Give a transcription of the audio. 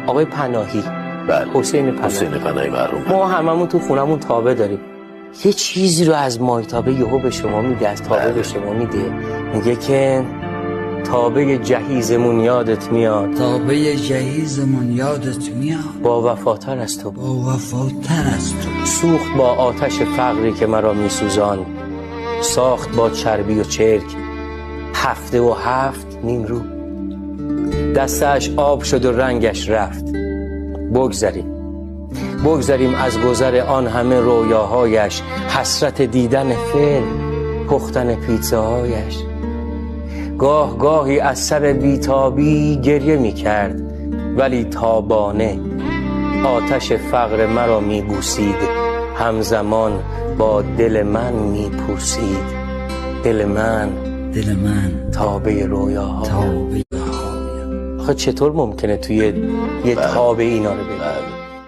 آقای پناهی، بله. حسین پناهی مرحوم. ما هممون تو خونمون تابه داریم. یه چیزی رو از مایتابه یهو به شما میگه، از تابه به شما میده، میگه که تابه جهیزمون یادت میاد، تابه جهیزمون یادت میاد، با وفاتر از تو، با وفاتر از تو، سوخت با آتش فقری که مرا میسوزان، ساخت با چربی و چرک 7 نیمرو، دستش آب شد و رنگش رفت. بگذریم از گذر آن همه رویاهایش، حسرت دیدن فیلم، پختن پیتزاهایش. گاهی از سر بیتابی گریه می کرد، ولی تابانه آتش فقر مرا می بوسید، همزمان با دل من می پوسید. دل من تابه رویاها. آخه چطور ممکنه توی یه تابه اینا رو ببینی؟